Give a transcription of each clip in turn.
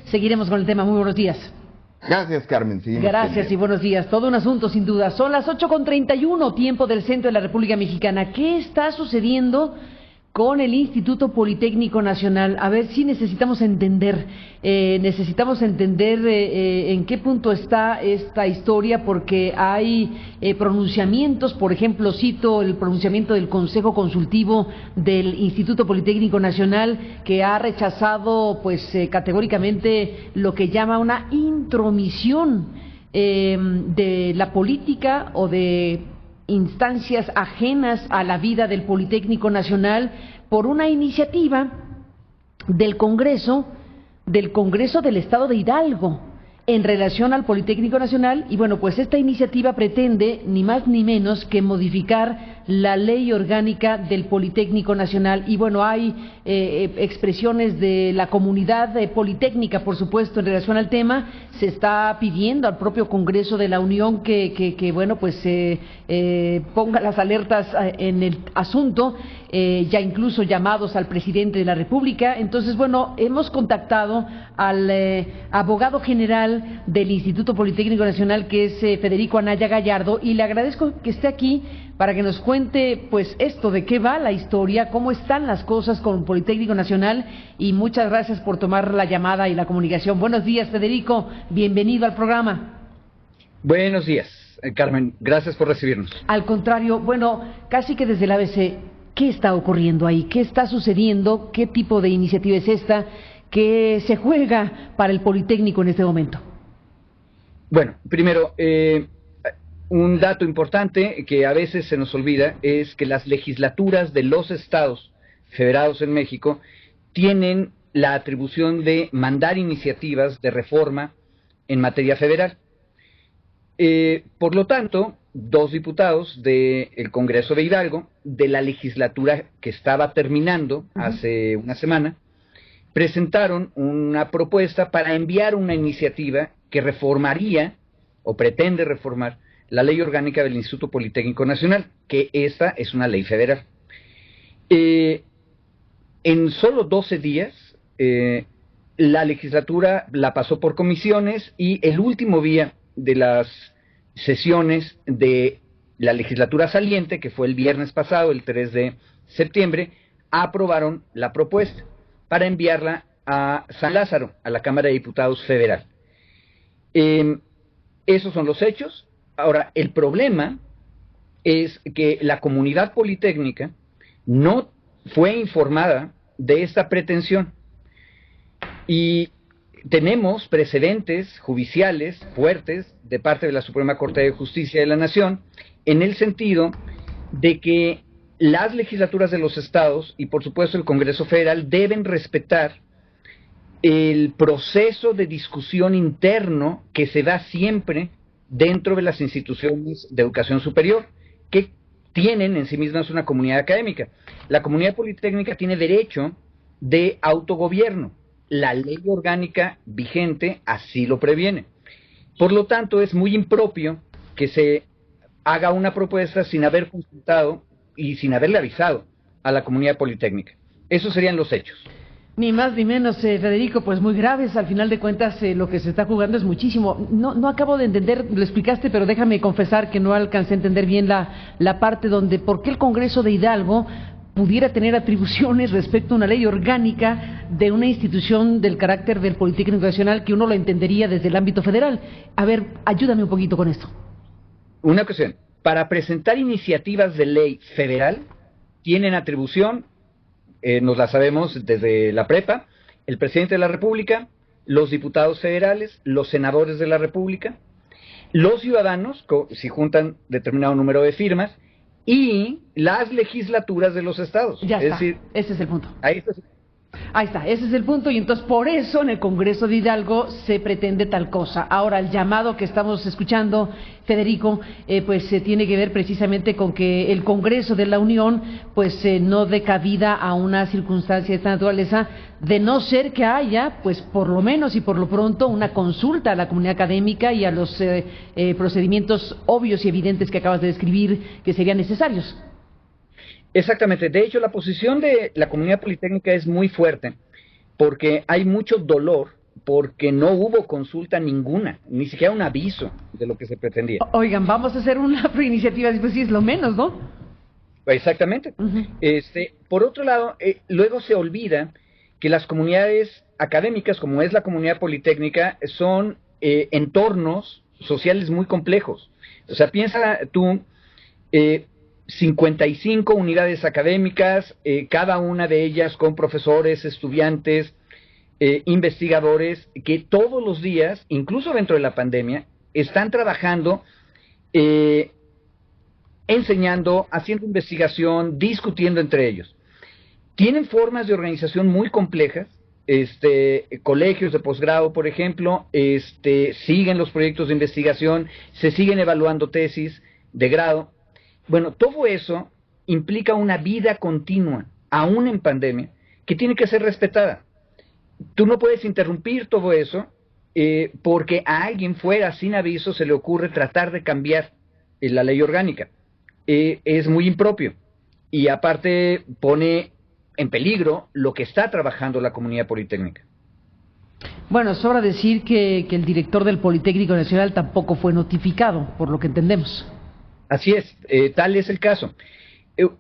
seguiremos con el tema. Muy buenos días. Gracias, Carmen. Gracias y buenos días. Todo un asunto, sin duda. Son las 8:31, tiempo del centro de la República Mexicana. ¿Qué está sucediendo con el Instituto Politécnico Nacional? A ver si necesitamos entender en qué punto está esta historia, porque hay pronunciamientos. Por ejemplo, cito el pronunciamiento del Consejo Consultivo del Instituto Politécnico Nacional, que ha rechazado categóricamente lo que llama una intromisión de la política o de instancias ajenas a la vida del Politécnico Nacional por una iniciativa del Congreso del Estado de Hidalgo en relación al Politécnico Nacional. Y bueno, pues esta iniciativa pretende ni más ni menos que modificar la ley orgánica del Politécnico Nacional. Y bueno, hay expresiones de la comunidad politécnica, por supuesto, en relación al tema. Se está pidiendo al propio Congreso de la Unión que ponga las alertas en el asunto, ya incluso llamados al presidente de la República. Entonces, bueno, hemos contactado al abogado general del Instituto Politécnico Nacional, que es Federico Anaya Gallardo, y le agradezco que esté aquí para que nos cuente pues esto, de qué va la historia, cómo están las cosas con el Politécnico Nacional, y muchas gracias por tomar la llamada y la comunicación. Buenos días, Federico, bienvenido al programa. Buenos días, Carmen, gracias por recibirnos. Al contrario, bueno, casi que desde el ABC, ¿qué está ocurriendo ahí? ¿Qué está sucediendo? ¿Qué tipo de iniciativa es esta que se juega para el Politécnico en este momento? Bueno, primero, un dato importante que a veces se nos olvida es que las legislaturas de los estados federados en México tienen la atribución de mandar iniciativas de reforma en materia federal. Por lo tanto, dos diputados del Congreso de Hidalgo, de la legislatura que estaba terminando hace una semana, presentaron una propuesta para enviar una iniciativa que reformaría, o pretende reformar, la ley orgánica del Instituto Politécnico Nacional, que esta es una ley federal. En solo 12 días, la legislatura la pasó por comisiones, y el último día de las sesiones de la legislatura saliente, que fue el viernes pasado, el 3 de septiembre, aprobaron la propuesta para enviarla a San Lázaro, a la Cámara de Diputados Federal. Esos son los hechos. Ahora, el problema es que la comunidad politécnica no fue informada de esta pretensión, y tenemos precedentes judiciales fuertes de parte de la Suprema Corte de Justicia de la Nación, en el sentido de que las legislaturas de los estados y por supuesto el Congreso Federal deben respetar el proceso de discusión interno que se da siempre dentro de las instituciones de educación superior, que tienen en sí mismas una comunidad académica. La comunidad politécnica tiene derecho de autogobierno. La ley orgánica vigente así lo previene. Por lo tanto, es muy impropio que se haga una propuesta sin haber consultado y sin haberle avisado a la comunidad politécnica. Esos serían los hechos. Ni más ni menos, Federico, pues muy graves. Al final de cuentas, lo que se está jugando es muchísimo. No acabo de entender, lo explicaste, pero déjame confesar que no alcancé a entender bien la parte donde, ¿por qué el Congreso de Hidalgo pudiera tener atribuciones respecto a una ley orgánica de una institución del carácter del Politécnico Nacional, que uno lo entendería desde el ámbito federal? A ver, ayúdame un poquito con esto. Una cuestión, para presentar iniciativas de ley federal, tienen atribución, nos la sabemos desde la prepa, el presidente de la República, los diputados federales, los senadores de la República, los ciudadanos, si juntan determinado número de firmas, y las legislaturas de los estados. Ya está, ese es el punto. Ahí está. Ahí está, ese es el punto, y entonces por eso en el Congreso de Hidalgo se pretende tal cosa. Ahora, el llamado que estamos escuchando, Federico, se tiene que ver precisamente con que el Congreso de la Unión no dé cabida a una circunstancia de esta naturaleza, de no ser que haya, por lo menos y por lo pronto, una consulta a la comunidad académica y a los procedimientos obvios y evidentes que acabas de describir, que serían necesarios. Exactamente. De hecho, la posición de la comunidad politécnica es muy fuerte, porque hay mucho dolor porque no hubo consulta ninguna, ni siquiera un aviso de lo que se pretendía. Oigan, vamos a hacer una iniciativa, pues sí es lo menos, ¿no? Exactamente. Por otro lado, luego se olvida que las comunidades académicas, como es la comunidad politécnica, son entornos sociales muy complejos. O sea, piensa tú, 55 unidades académicas, cada una de ellas con profesores, estudiantes, investigadores, que todos los días, incluso dentro de la pandemia, están trabajando, enseñando, haciendo investigación, discutiendo entre ellos. Tienen formas de organización muy complejas, colegios de posgrado, por ejemplo, siguen los proyectos de investigación, se siguen evaluando tesis de grado. Bueno, todo eso implica una vida continua, aún en pandemia, que tiene que ser respetada. Tú no puedes interrumpir todo eso porque a alguien fuera sin aviso se le ocurre tratar de cambiar la ley orgánica. Es muy impropio y aparte pone en peligro lo que está trabajando la comunidad politécnica. Bueno, sobra decir que el director del Politécnico Nacional tampoco fue notificado, por lo que entendemos. Así es, tal es el caso.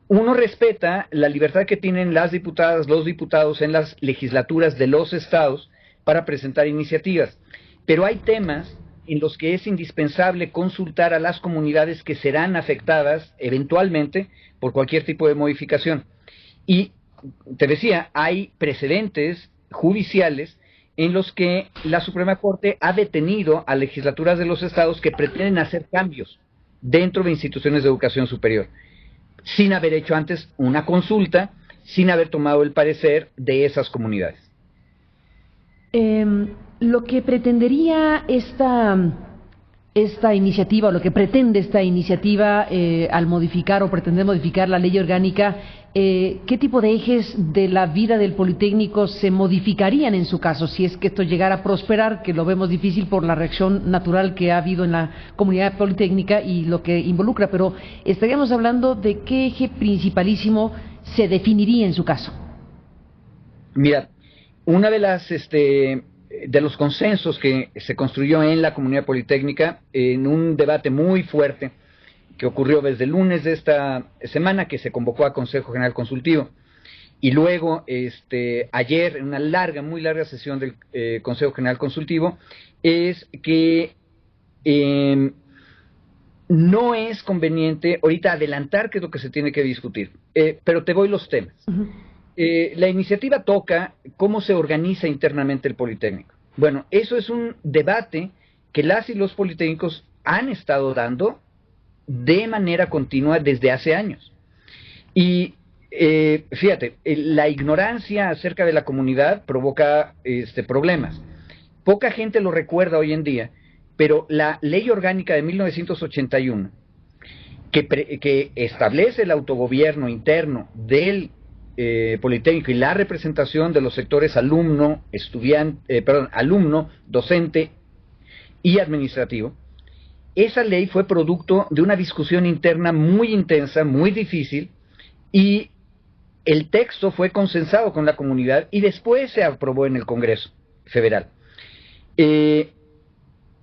Uno respeta la libertad que tienen las diputadas, los diputados en las legislaturas de los estados para presentar iniciativas, pero hay temas en los que es indispensable consultar a las comunidades que serán afectadas eventualmente por cualquier tipo de modificación. Y te decía, hay precedentes judiciales en los que la Suprema Corte ha detenido a legislaturas de los estados que pretenden hacer cambios dentro de instituciones de educación superior, sin haber hecho antes una consulta, sin haber tomado el parecer de esas comunidades. Lo que pretendería esta iniciativa, o lo que pretende esta iniciativa al modificar o pretender modificar la ley orgánica, ¿qué tipo de ejes de la vida del Politécnico se modificarían en su caso, si es que esto llegara a prosperar, que lo vemos difícil por la reacción natural que ha habido en la comunidad politécnica y lo que involucra? Pero estaríamos hablando de qué eje principalísimo se definiría en su caso. Mira, una de las de los consensos que se construyó en la comunidad politécnica en un debate muy fuerte que ocurrió desde el lunes de esta semana, que se convocó a Consejo General Consultivo, y luego ayer en una muy larga sesión del Consejo General Consultivo, es que no es conveniente ahorita adelantar qué es lo que se tiene que discutir, pero te voy los temas. La iniciativa toca cómo se organiza internamente el Politécnico. Bueno, eso es un debate que las y los politécnicos han estado dando de manera continua desde hace años. Y fíjate, la ignorancia acerca de la comunidad provoca problemas. Poca gente lo recuerda hoy en día, pero la Ley Orgánica de 1981, que establece el autogobierno interno del Politécnico y la representación de los sectores alumno, docente y administrativo, esa ley fue producto de una discusión interna muy intensa, muy difícil, y el texto fue consensado con la comunidad y después se aprobó en el Congreso Federal.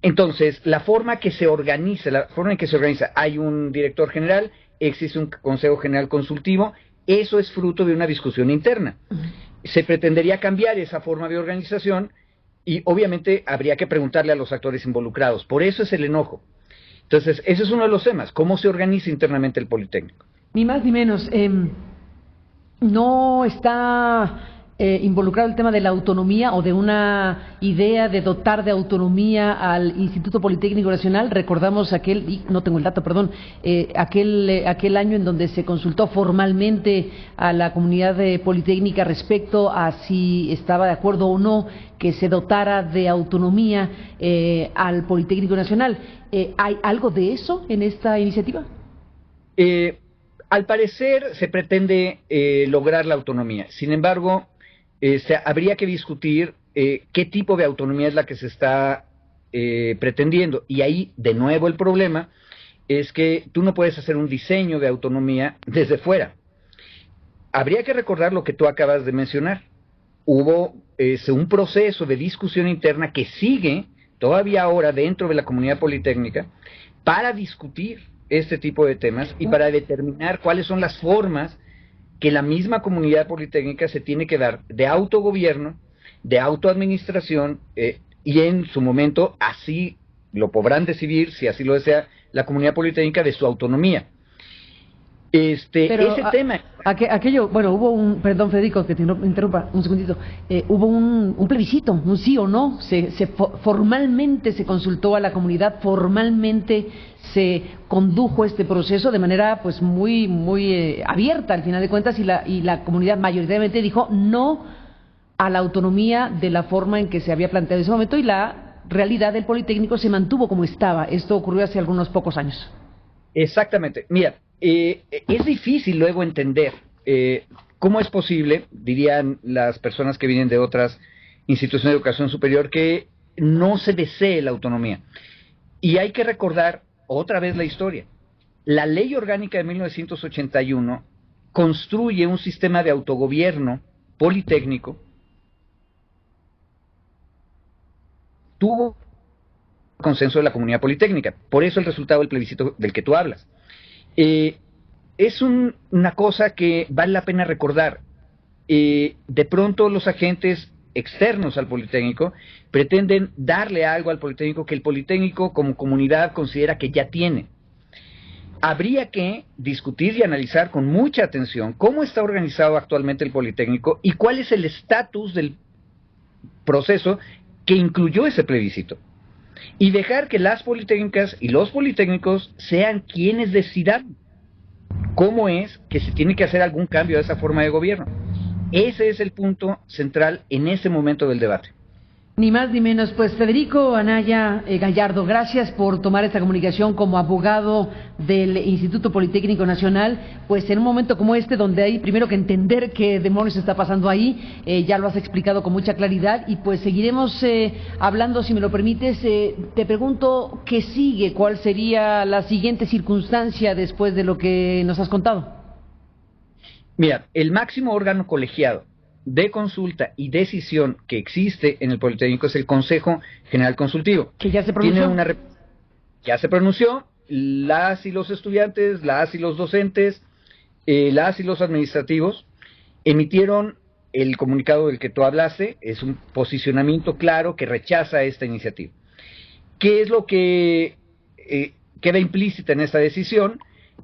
Entonces, la forma en que se organiza, hay un director general, existe un Consejo General Consultivo. Eso es fruto de una discusión interna. Se pretendería cambiar esa forma de organización y obviamente habría que preguntarle a los actores involucrados. Por eso es el enojo. Entonces, ese es uno de los temas, cómo se organiza internamente el Politécnico. Ni más ni menos. No está involucrado el tema de la autonomía o de una idea de dotar de autonomía al Instituto Politécnico Nacional. Recordamos no tengo el dato, perdón, aquel año en donde se consultó formalmente a la comunidad politécnica respecto a si estaba de acuerdo o no que se dotara de autonomía al Politécnico Nacional. ¿Hay algo de eso en esta iniciativa? Al parecer se pretende lograr la autonomía. Sin embargo, habría que discutir qué tipo de autonomía es la que se está pretendiendo. Y ahí, de nuevo, el problema es que tú no puedes hacer un diseño de autonomía desde fuera. Habría que recordar lo que tú acabas de mencionar. Hubo un proceso de discusión interna que sigue todavía ahora dentro de la comunidad politécnica para discutir este tipo de temas y para determinar cuáles son las formas que la misma comunidad politécnica se tiene que dar de autogobierno, de autoadministración, y en su momento así lo podrán decidir, si así lo desea la comunidad politécnica, de su autonomía. Pero ese tema... aquello, bueno, hubo perdón Federico, que te interrumpa un segundito, hubo un plebiscito, un sí o no, formalmente se consultó a la comunidad, formalmente se condujo este proceso de manera pues muy abierta al final de cuentas, y la comunidad mayoritariamente dijo no a la autonomía de la forma en que se había planteado en ese momento, y la realidad del Politécnico se mantuvo como estaba. Esto ocurrió hace algunos pocos años. Exactamente. Mira, es difícil luego entender cómo es posible, dirían las personas que vienen de otras instituciones de educación superior, que no se desee la autonomía. Y hay que recordar otra vez la historia. La Ley Orgánica de 1981 construye un sistema de autogobierno politécnico, tuvo consenso de la comunidad politécnica, por eso el resultado del plebiscito del que tú hablas. Es una cosa que vale la pena recordar. De pronto los agentes externos al Politécnico pretenden darle algo al Politécnico que el Politécnico como comunidad considera que ya tiene. Habría que discutir y analizar con mucha atención cómo está organizado actualmente el Politécnico y cuál es el estatus del proceso que incluyó ese plebiscito. Y dejar que las politécnicas y los politécnicos sean quienes decidan cómo es que se tiene que hacer algún cambio a esa forma de gobierno. Ese es el punto central en ese momento del debate. Ni más ni menos. Pues Federico Anaya Gallardo, gracias por tomar esta comunicación como abogado del Instituto Politécnico Nacional, pues en un momento como este, donde hay primero que entender qué demonios está pasando ahí, ya lo has explicado con mucha claridad, y pues seguiremos hablando, si me lo permites. Te pregunto, ¿qué sigue? ¿Cuál sería la siguiente circunstancia después de lo que nos has contado? Mira, el máximo órgano colegiado de consulta y decisión que existe en el Politécnico es el Consejo General Consultivo. Que ya se pronunció. Ya se pronunció. Las y los estudiantes, las y los docentes, las y los administrativos emitieron el comunicado del que tú hablaste. Es un posicionamiento claro que rechaza esta iniciativa. ¿Qué es lo que queda implícita en esta decisión?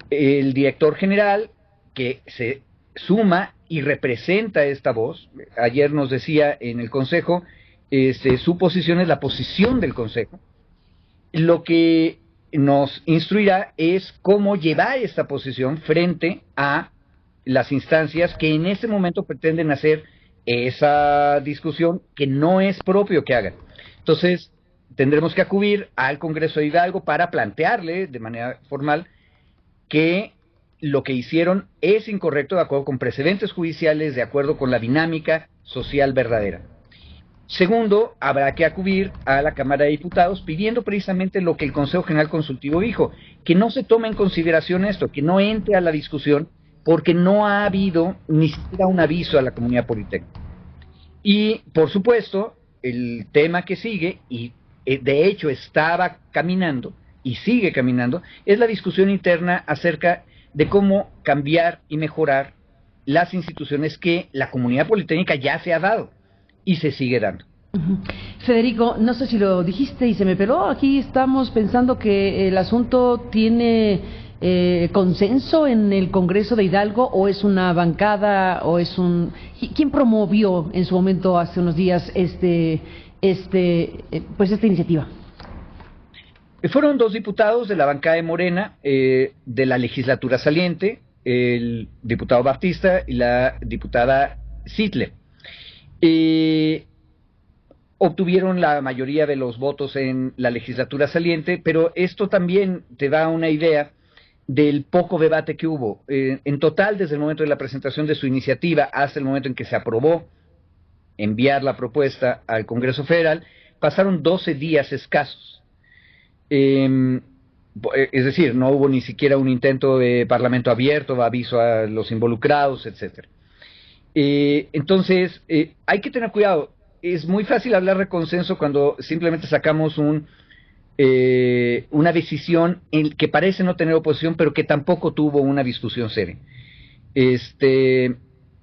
El director general, que se suma y representa esta voz, ayer nos decía en el Consejo, su posición es la posición del Consejo. Lo que nos instruirá es cómo llevar esta posición frente a las instancias que en este momento pretenden hacer esa discusión que no es propio que hagan. Entonces, tendremos que acudir al Congreso de Hidalgo para plantearle de manera formal que lo que hicieron es incorrecto de acuerdo con precedentes judiciales, de acuerdo con la dinámica social verdadera. Segundo, habrá que acudir a la Cámara de Diputados pidiendo precisamente lo que el Consejo General Consultivo dijo, que no se tome en consideración esto, que no entre a la discusión, porque no ha habido ni siquiera un aviso a la comunidad politécnica. Y, por supuesto, el tema que sigue, y de hecho estaba caminando y sigue caminando, es la discusión interna acerca de cómo cambiar y mejorar las instituciones que la comunidad politécnica ya se ha dado y se sigue dando. Federico, no sé si lo dijiste y se me peló, aquí estamos pensando que el asunto tiene consenso en el Congreso de Hidalgo, o es una bancada, o es un... ¿Quién promovió en su momento hace unos días pues esta iniciativa? Fueron dos diputados de la bancada de Morena, de la legislatura saliente, el diputado Baptista y la diputada Sitle. Obtuvieron la mayoría de los votos en la legislatura saliente, pero esto también te da una idea del poco debate que hubo. En total, desde el momento de la presentación de su iniciativa hasta el momento en que se aprobó enviar la propuesta al Congreso Federal, pasaron 12 días escasos. Es decir, no hubo ni siquiera un intento de parlamento abierto, aviso a los involucrados, etcétera. Entonces, hay que tener cuidado. es muy fácil hablar de consenso cuando simplemente sacamos una decisión que parece no tener oposición, pero que tampoco tuvo una discusión seria.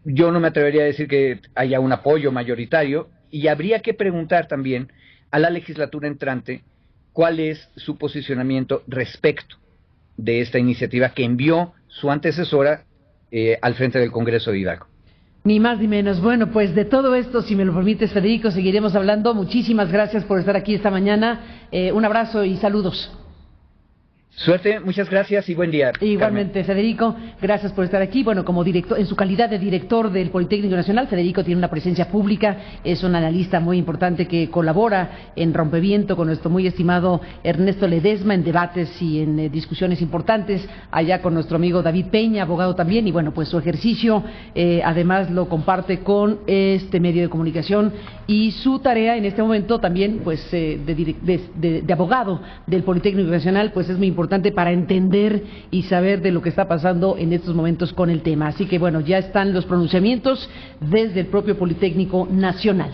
Yo no me atrevería a decir que haya un apoyo mayoritario, y habría que preguntar también a la legislatura entrante cuál es su posicionamiento respecto de esta iniciativa que envió su antecesora al frente del Congreso de Hidalgo. Ni más ni menos. Bueno, pues de todo esto, si me lo permites, Federico, seguiremos hablando. Muchísimas gracias por estar aquí esta mañana. Un abrazo y saludos. Suerte, muchas gracias y buen día. Igualmente, Carmen. Federico, gracias por estar aquí. Bueno, como director, en su calidad de director del Politécnico Nacional, Federico tiene una presencia pública, es un analista muy importante que colabora en Rompeviento con nuestro muy estimado Ernesto Ledesma en debates y en discusiones importantes, allá con nuestro amigo David Peña, abogado también, y bueno, pues su ejercicio además lo comparte con este medio de comunicación, y su tarea en este momento también, pues de abogado del Politécnico Nacional, pues es muy importante para entender y saber de lo que está pasando en estos momentos con el tema. Así que bueno, ya están los pronunciamientos desde el propio Politécnico Nacional.